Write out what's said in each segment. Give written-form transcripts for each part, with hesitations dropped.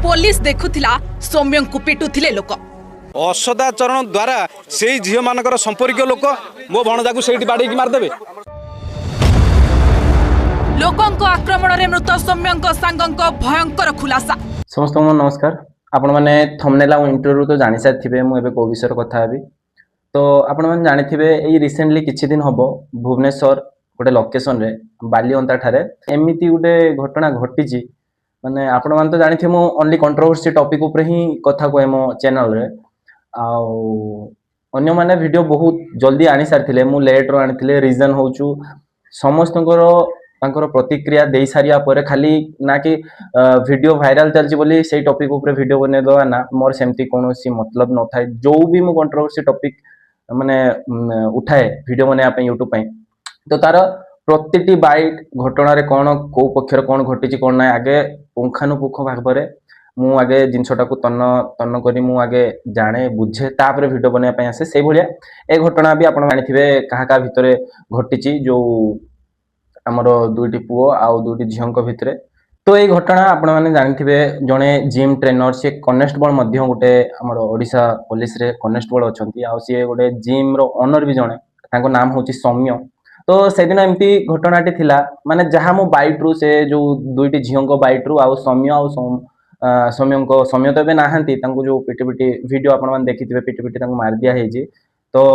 Police देखुथिला सौम्य को पिटुथिले लोक असदाचरण द्वारा से झील मानकर संपर्क लोक मो भणजा को सेठी बाड़ी मारदेवे। लोकंक आक्रमण रे मृत सौम्यंक सांगंक भयंकर खुलासा। समस्त नमस्कार। आपण माने थंबनेल आ इंटरव्यू तो जानि साथिबे मु एबे को विषय कथा हेबी। तो आपण माने जानिथिबे एई रिसेंटली किछि दिन हबो भुवनेश्वर गोटे लोकेशन रे बालीअंता ठारे एमिति गोटे घटना घटिछि। माने आपण मान तो जानिथे मु ओनली कंट्रोवर्सी टॉपिक ऊपर ही कथा कोए मो चैनल रे आउ अन्य माने वीडियो बहुत जल्दी आनी सारथिले मु लेट रो आनिथिले। रीजन होउछु समस्तଙ୍କର तांकर प्रतिक्रिया दे सारिया पर खाली ना कि वीडियो वायरल चलछि बोली सेही टॉपिक ऊपर वीडियो बने दवा ना मोर सेमती कोनोसी मतलब न थाए। जो भी मु कंट्रोवर्सी टॉपिक माने उठाए वीडियो बने आपन YouTube पे तो तार प्रतिटी बाइट घटना रे कोन को पक्षर कोन घटिछि कोन ना आगे पुंखानुपुंख भागरे मु आगे जिनसटा को तन्न करी मु आगे जाने बुझे तापर वीडियो बने पे आसे सेही भलिया ए घटना भी आपण जानिथिबे काहा का भितरे घटिछि जो हमरो दुईटी पुओ आउ दुईटी झियोंक भितरे। तो ये घटना आपण माने जानिथिबे जणे जिम ट्रेनर से कॉन्स्टेबल मध्य गोटे हमरो ओडिशा पुलिस रे कॉन्स्टेबल अछंती आउ से गोटे जिम रो ओनर भी जणे ताको नाम होची सौम्य। तो से दिन एमती घटनाटी थिला माने जहा मो बाइट रु से जो दुईटी झियोंक बाइट रु आउ सौम्य आउ सौम्य तो एबे नाहंती तांको जो पिटी वीडियो आपण माने देखिथिबे पिटी तांको मार दिया हेजी। तो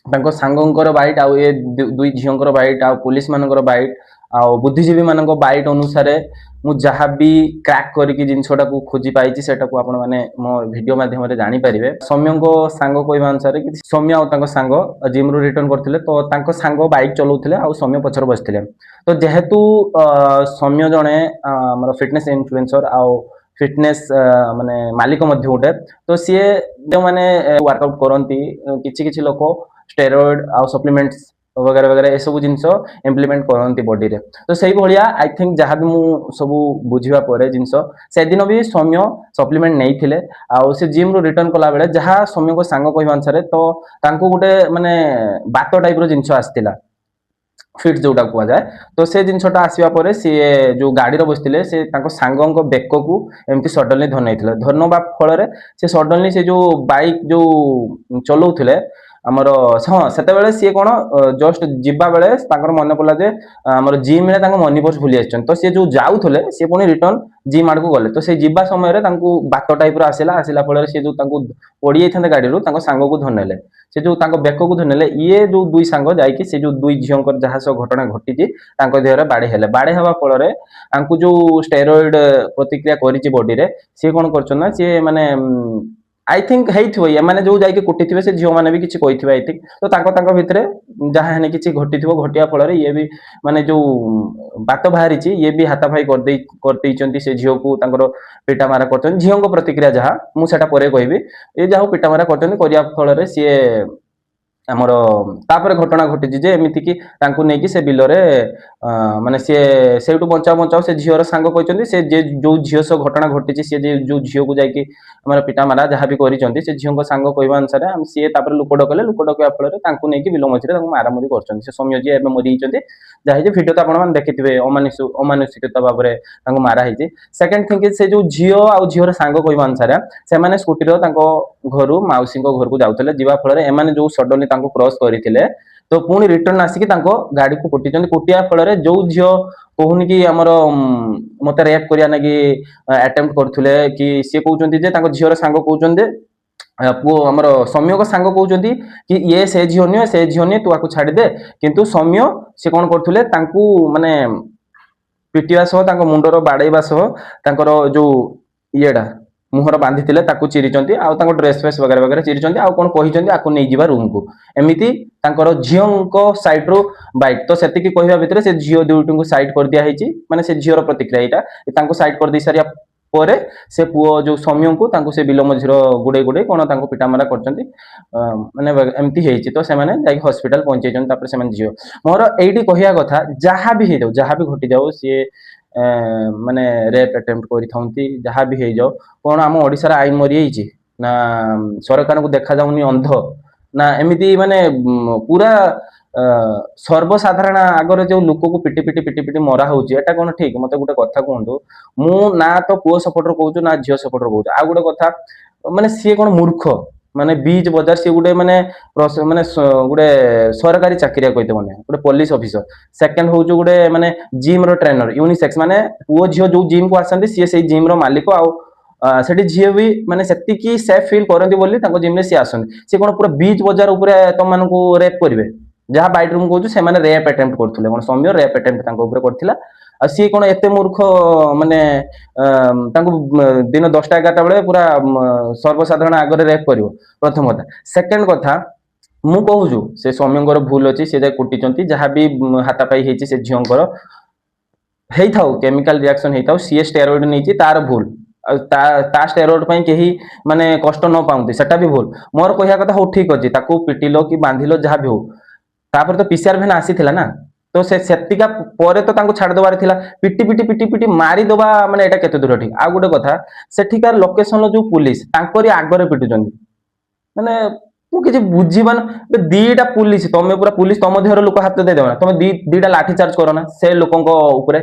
तांको सांगंकर बाइट आउ ए दुई झियोंकर बाइट आउ पुलिस मानकर बाइट आउ बुद्धिजीवी मानक बाइट अनुसार मु जहा भी क्रैक करके जिनसटा को खोजी पाइछि सेटा को आपण माने मो वीडियो माध्यम रे जानि परिबे। सौम्यको सांग कहबा अनुसार कि सौम्य आउ तांको सांग जिम रु रिटर्न करथिले तो तांको सांग बाइक चलाउथिले आउ सौम्य पछर बसथिले। तो जेहेतु सौम्य जणे हमर फिटनेस इन्फ्लुएंसर आउ फिटनेस माने मालिक मध्य गोटे तो सी जो माने वर्कआउट करंती किछि लोक स्टेरॉइड आउ सप्लीमेंट्स वगैरह वगैरह ए सब जिनस इम्प्लीमेंट करंती बॉडी रे। तो सही भलिया आई थिंक जहां भी मु सब बुझिबा परे जिनस से दिन भी सौम्य सप्लीमेंट नै थिले आउ से जिम रो रिटर्न कला बेले जहां सौम्य को सांग कहबा अनुसार तो तांको गोटे माने बात टाइप रो जिनस आस्तिला फिट जोटा कुआ जाए। तो से जिनसटा आसीबा परे से जो गाड़ी रो बसतिले से तांको सांगंको बेक को एमती सडनली धरनैथिले धरनबा फल रे से सडनली से जो बाइक जो चलाउथिले हमर हाँ सेते बेले सी कोन जस्ट जिबा बेले तांकर मन पड़ला जे हमर जिम रे तांको मनी पर्स भूली आछन। तो से जो जाउथले से पुनी रिटर्न जिम आड़ को गले तो से जिबा समय रे तांको बात टाइप रो आसिला फल रे से जो तांको पड़ी जाइथांते गाड़ी रो तांको सांग को धरनेले से जो तांको बेक को धरनेले ये जो दुई सांग जाई कि से जो दुई झियोंकर जहा सो घटना घटिछि तांको देह रे बाड़े हवा फल रे तांको जो स्टेरॉइड प्रतिक्रिया करिछि बॉडी रे से कोन करछन ना से माने आई थिंक हेइथिबो ये माने जो जाई के कुटिथिबे से झियो माने भी किछि कहिथिबे आई थिंक। तो तांको भितरे जहा हेने किछि घटिथिबो घटिया फल रे ये भी माने जो बात बाहरिछि ये भी हाताफाई कर देइचंती से झियो को तांकर पिटा मारा करछन। झियो को प्रतिक्रिया जहा मु सेटा परे कहबी ए जाहो पिटा मारा करछन करिया फल रे से हमर तापर घटना घटिछि जे एमिति कि तांको नै कि से बिलो रे माने से सेटु बचाओ से झियोर सांग कहचंती से जे जो झियो सो घटना घटिछि से जे जो झियो को जाई कि हमर पिटा मारा जहा भी करिचंती से झियो को सांग कहबा अनुसार हम से तापर लुकोड कले लुकोड के फल रे तांको नै कि बिलो मछरे तांको मारा मरी करचंती। से सौम्य जे एबे मरी हिचंती जाहि जे वीडियो त आपण मान देखिथिबे अमानुषिकता बाबरे तांको मारा हिची। सेकंड थिंग से जो झियो आ झियोर सांग कहबा अनुसार से माने स्कूटी रो तांको घरु माउसी को घर को जाउतले जिबा फल रे एमाने जो सडनली तांको क्रॉस करिथिले तो पुणी रिटर्न आसिकी तांको गाड़ी को कुटिचंती कुटिया फल रे जो झियो कहूनी कि हमर मते रेप करिया ना कि अटेम्प्ट करथुले कि से कहउचंती जे तांको झियोर सांग कहउचंती पु हमर सौम्य को सांग कहउचंती कि ये से झियो नि तू आकु छाडी दे किंतु सौम्य से कोन करथुले तांको माने पिटिया सह तांको मुंडरो बाडैबा सह तांकर जो येडा मुहर बांधिथिले ताकू चिरिचंती आ तांको ड्रेस फेस वगैरह वगैरह चिरिचंती आ कोन कहिचंती आकु नै जिबा रूम को एमिति तांकर झियोंको साइड रो बाइक। तो सेति कि कहिबा भितरे से झियो दुइटु को साइड कर दिया हेची माने से झियोर प्रतिक्रिया एटा तांको साइड कर दै सारिया परे से पुओ जो सौम्य को तांको से बिलो मझिरो गुडे कोन तांको पिटा मारा करचंती माने एमिति हेची। तो से माने जाई हॉस्पिटल पहुंचेचन तापर से माने झियो मोर एइटी कहिया कथा जहा भी हे जहा भी घटी जाओ से माने रेप अटेम्प्ट करि थाउंती जहा भी हे जाओ कोन हम ओडिसा रा आइन मरि हेची ना सरकार को देखा जाउनी अंध ना एमिति माने पूरा ସର୍ବସାଧାରଣ ଆଗରେ ଯୋଉ ଲୋକକୁ ପିଟି ପିଟି ପିଟି ପିଟି ମରା ହଉଛି ଏଟା କଣ ଠିକ? ମତେ ଗୋଟେ କଥା କୁହନ୍ତୁ। ମୁଁ ନା ତ ପୁଅ ସପୋର୍ଟର କହୁଛୁ ନା ଝିଅ ସପୋର୍ଟର କହୁଛୁ। ଆଉ ଗୋଟେ କଥା ମାନେ ସିଏ କଣ ମୂର୍ଖ? ମାନେ ବିଚ୍ ବଜାର ସିଏ ଗୋଟେ ମାନେ ଗୋଟେ ସରକାରୀ ଚାକିରିଆ କହିତେ ମାନେ ଗୋଟେ ପୋଲିସ ଅଫିସର। ସେକେଣ୍ଡ ହଉଛି ଗୋଟେ ମାନେ ଜିମ୍ ର ଟ୍ରେନର ୟୁନିସେକ୍ସ, ମାନେ ପୁଅ ଝିଅ ଯୋଉ ଜିମ୍ କୁ ଆସନ୍ତି ସିଏ ସେଇ ଜିମ୍ ର ମାଲିକ। ଆଉ ସେଠି ଝିଅ ବି ମାନେ ସେତିକି ସେଫ୍ ଫିଲ୍ କରନ୍ତି ବୋଲି ତାଙ୍କ ଜିମ୍ ରେ ସିଏ ଆସନ୍ତି। ସିଏ କଣ ପୁରା ବିଚ୍ ବଜାର ଉପରେ ତମମାନଙ୍କୁ ରେପ୍ କରିବେ? ଯାହା ବାଇଟ ମୁଁ କହୁଛୁ ସେମାନେ ରେପ୍ ଆଟେମ୍ପ୍ଟ କରୁଥିଲେ, କଣ ସୌମ୍ୟ ରେପ୍ ଆଟେମ୍ପ୍ଟ ତାଙ୍କ ଉପରେ କରିଥିଲା। ଆଉ ସିଏ କଣ ଏତେ ମୂର୍ଖ ମାନେ ତାଙ୍କୁ ଦିନ 10ଟା 11ଟା ବେଳେ ପୁରା ସର୍ବସାଧାରଣ ଆଗରେ ରେପ୍ କରିବ? ପ୍ରଥମ କଥା। ସେକେଣ୍ଡ କଥା, ମୁଁ କହୁଛୁ ସେ ସୌମ୍ୟଙ୍କର ଭୁଲ ଅଛି, ସେ ଯାଇ କୁଟିଛନ୍ତି, ଯାହା ବି ହାତାପାଇ ହେଇଛି ସେ ଝିଅଙ୍କର ହେଇଥାଉ, କେମିକାଲ ରିଆକ୍ସନ ହେଇଥାଉ, ସିଏ ଷ୍ଟେରଏଡ ନେଇଛି ତାର ଭୁଲ। ଆଉ ତା ଷ୍ଟେରଏଡ ପାଇଁ କେହି ମାନେ କଷ୍ଟ ନ ପାଉନ୍ତି ସେଟା ବି ଭୁଲ। ମୋର କହିବା କଥା ହଉ ଠିକ ଅଛି, ତାକୁ ପିଟିଲ କି ବାନ୍ଧିଲ ଯାହା ବି ହଉ, ତାପରେ ତ ପିସିଆର ଭ୍ୟାନ୍ ଆସିଥିଲା ନା, ତ ସେତିକା ପରେ ତ ତାଙ୍କୁ ଛାଡିଦବାର ଥିଲା। ପିଟି ପିଟି ପିଟି ପିଟି ମାରିଦବା ମାନେ ଏଇଟା କେତେ ଦୂର ଠିକ? ଆଉ ଗୋଟେ କଥା, ସେଠିକାର ଲୋକେସନର ଯୋଉ ପୁଲିସ ତାଙ୍କରି ଆଗରେ ପିଟୁଛନ୍ତି, ମାନେ ମୁଁ କିଛି ବୁଝିପାରୁନି। ଦିଟା ପୁଲିସ, ତମେ ପୁରା ପୁଲିସ ତମ ଦେହର ଲୋକ ହାତ ଦେଇଦେବ ନା? ତମେ ଦିଟା ଲାଠି ଚାର୍ଜ କର ନା ସେ ଲୋକଙ୍କ ଉପରେ,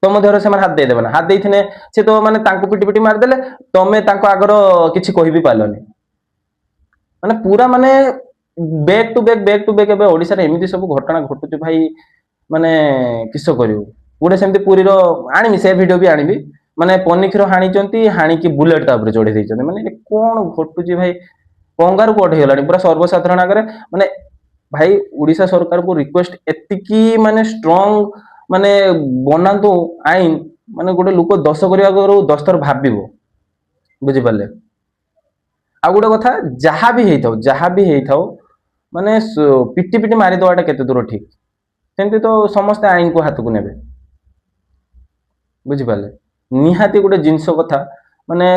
ତମ ଦେହରେ ସେମାନେ ହାତ ଦେଇଦେବେ ନା? ହାତ ଦେଇଥିଲେ ସେ ତ ମାନେ ତାଙ୍କୁ ପିଟି ପିଟି ମାରିଦେଲେ, ତମେ ତାଙ୍କ ଆଗର କିଛି କହିବି ପାରିଲନି। ମାନେ ପୁରା ମାନେ ବ୍ୟାକ୍ ଟୁ ବ୍ୟାକ୍ ଏବେ ଓଡିଶାରେ ଏମିତି ସବୁ ଘଟଣା ଘଟୁଛି ଭାଇ, ମାନେ କିସ କରିବୁ? ଗୋଟେ ସେମିତି ପୁରୀର ଆଣିବି, ସେ ଭିଡିଓ ବି ଆଣିବି, ମାନେ ପନିକ୍ଷୀର ହାଣିଛନ୍ତି, ହାଣିକି ବୁଲେଟ ତା ଉପରେ ଚଢେଇ ଦେଇଛନ୍ତି। ମାନେ କଣ ଘଟୁଛି ଭାଇ? କଙ୍ଗାରୁ କୋଟ ହେଇଗଲାଣି ପୁରା ସର୍ବସାଧାରଣ ଆଗରେ। ମାନେ ଭାଇ ଓଡିଶା ସରକାରକୁ ରିକ୍ୱେଷ୍ଟ, ଏତିକି ମାନେ ଷ୍ଟ୍ରଙ୍ଗ ମାନେ ବନାନ୍ତୁ ଆଇନ, ମାନେ ଗୋଟେ ଲୋକ ଦୋଷ କରିବା ଆଗରୁ 10 ଥର ଭାବିବ। ବୁଝିପାରିଲେ? ଆଉ ଗୋଟେ କଥା, ଯାହା ବି ହେଇଥାଉ ମାନେ ପିଟି ପିଟି ମାରିଦବାଟା କେତେ ଦୂର ଠିକ? ସେମିତି ତ ସମସ୍ତେ ଆଇନକୁ ହାତକୁ ନେବେ। ବୁଝିପାରିଲେ? ନିହାତି ଗୋଟେ ଜିନିଷ କଥା, ମାନେ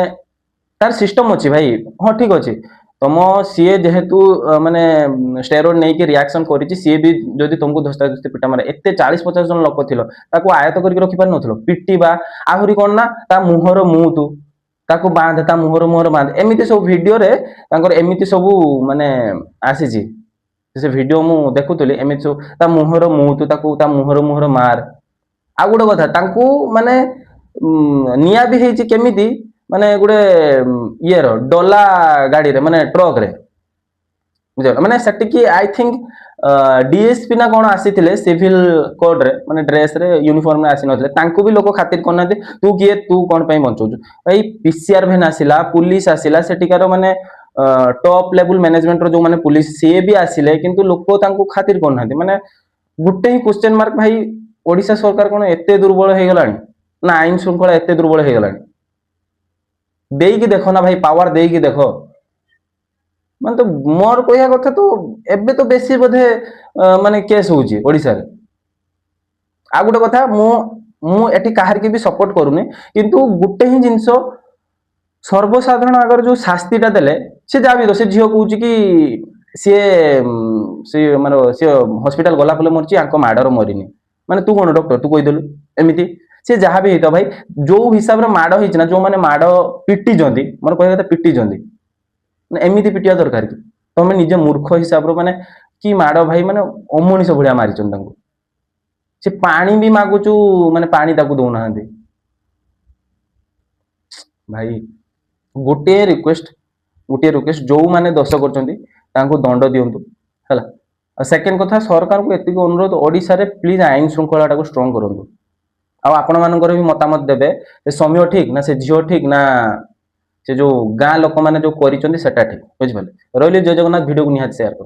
ତାର ସିଷ୍ଟମ ଅଛି ଭାଇ। ହଁ ଠିକ ଅଛି, ସିଏ ଯେହେତୁ ମାନେ ଷ୍ଟେରଏଡ ନେଇକି ରିଆକ୍ସନ କରିଛି, ସିଏ ବି ଯଦି ତମକୁ ଧସ୍ତାଧସ୍ତି ପିଟା ମାରେ, ଏତେ 40-50 ଜଣ ଲୋକ ଥିଲ, ତାକୁ ଆୟତ କରିକି ରଖିପାରିନଥିଲ? ପିଟିବା, ଆହୁରି କଣ ନା ତା ମୁହଁର ମୁହଁ ତାକୁ ବାନ୍ଧେ, ତା ମୁହଁର ବାନ୍ଧେ, ଏମିତି ସବୁ ଭିଡିଓରେ ତାଙ୍କର ଏମିତି ସବୁ ମାନେ ଆସିଛି। ସେ ଭିଡିଓ ମୁଁ ଦେଖୁଥିଲି, ଏମିତି ସବୁ ତା ମୁହଁର ତାକୁ ତା ମୁହଁର ମାର। ଆଉ ଗୋଟେ କଥା, ତାଙ୍କୁ ମାନେ ନିଆଁ ବି ହେଇଛି କେମିତି, ମାନେ ଗୋଟେ ଇଏର ଡୋଲା ଗାଡିରେ, ମାନେ ଟ୍ରକରେ, ବୁଝିପାରିଲ? ମାନେ ସେଠିକି ଆଇ ଥିଙ୍କ ଡିଏସପି ନା କଣ ଆସିଥିଲେ ସିଭିଲ କୋଡରେ, ମାନେ ଡ୍ରେସରେ ୟୁନିଫର୍ମରେ ଆସିନଥିଲେ। ତାଙ୍କୁ ବି ଲୋକ ଖାତିର କରୁନାହାନ୍ତି, ତୁ କିଏ, ତୁ କଣ ପାଇଁ ବଞ୍ଚଉଛୁ? ଭାଇ ପିସିଆର ଭ୍ୟାନ୍ ଆସିଲା, ପୁଲିସ ଆସିଲା, ସେଠିକାର ମାନେ ଟପ୍ ଲେଭେଲ ମ୍ୟାନେଜମେଣ୍ଟର ଯୋଉମାନେ ପୁଲିସ ସିଏ ବି ଆସିଲେ, କିନ୍ତୁ ଲୋକ ତାଙ୍କୁ ଖାତିର କରୁନାହାନ୍ତି। ମାନେ ଗୋଟେ ହିଁ କ୍ୱେଶ୍ଚନ ମାର୍କ, ଭାଇ ଓଡିଶା ସରକାର କଣ ଏତେ ଦୁର୍ବଳ ହେଇଗଲାଣି? ନା ଆଇନ ଶୃଙ୍ଖଳା ଏତେ ଦୁର୍ବଳ ହେଇଗଲାଣି? ଦେଇକି ଦେଖ ନା ଭାଇ, ପାୱାର ଦେଇକି ଦେଖ। ମାନେ ତ ମୋର କହିବା କଥା, ତ ଏବେ ତ ବେଶୀ ବୋଧେ ମାନେ କେସ୍ ହଉଛି ଓଡିଶାରେ। ଆଉ ଗୋଟେ କଥା, ମୁଁ ଏଠି କାହାରିକି ବି ସପୋର୍ଟ କରୁନି, କିନ୍ତୁ ଗୋଟେ ହିଁ ଜିନିଷ, ସର୍ବସାଧାରଣ ଆଗରେ ଯୋଉ ଶାସ୍ତିଟା ଦେଲେ, ସେ ଯାହା ବି ସେ ଝିଅ କହୁଛି କି ସିଏ ହସ୍ପିଟାଲ ଗଲା ପରେ ମରିଛି, ଆଙ୍କ ମାଡର ମରିନି। ମାନେ ତୁ କଣ ଡକ୍ଟର? ତୁ କହିଦେଲୁ ଏମିତି? ସେ ଯାହା ବି ହେଇଥାଉ ଭାଇ, ଯୋଉ ହିସାବରେ ମାଡ ହେଇଛି ନା, ଯୋଉମାନେ ମାଡ ପିଟିଛନ୍ତି, ମୋର କହିବା କଥା ପିଟିଛନ୍ତି, ମାନେ ଏମିତି ପିଟିବା ଦରକାର କି? ତମେ ନିଜେ ମୂର୍ଖ ହିସାବରେ ମାନେ କି ମାଡ ଭାଇ, ମାନେ ଅମଣିଷ ଭଳିଆ ମାରିଛନ୍ତି ତାଙ୍କୁ। ସେ ପାଣି ବି ମାଗୁଛୁ, ମାନେ ପାଣି ତାକୁ ଦଉନାହାନ୍ତି। ଭାଇ ଗୋଟିଏ ରିକ୍ୱେଷ୍ଟ, ଯୋଉମାନେ ଦୋଷ କରୁଛନ୍ତି ତାଙ୍କୁ ଦଣ୍ଡ ଦିଅନ୍ତୁ, ହେଲା। ଆଉ ସେକେଣ୍ଡ କଥା, ସରକାରଙ୍କୁ ଏତିକି ଅନୁରୋଧ, ଓଡିଶାରେ ପ୍ଲିଜ ଆଇନ ଶୃଙ୍ଖଳାଟାକୁ ଷ୍ଟ୍ରଙ୍ଗ କରନ୍ତୁ। ଆଉ ଆପଣ ମାନଙ୍କର ବି ମତାମତ ଦେବେ, ସେ ସୌମ୍ୟ ଠିକ ନା ସେ ଝିଅ ଠିକ, ନା ସେ ଯୋଉ ଗାଁ ଲୋକମାନେ ଯୋଉ କରିଛନ୍ତି ସେଟା ଠିକ? ବୁଝିପାରିଲେ? ରହିଲି, ଜୟ ଜଗନ୍ନାଥ। ଭିଡିଓକୁ ନିହାତି ସେୟାର କର।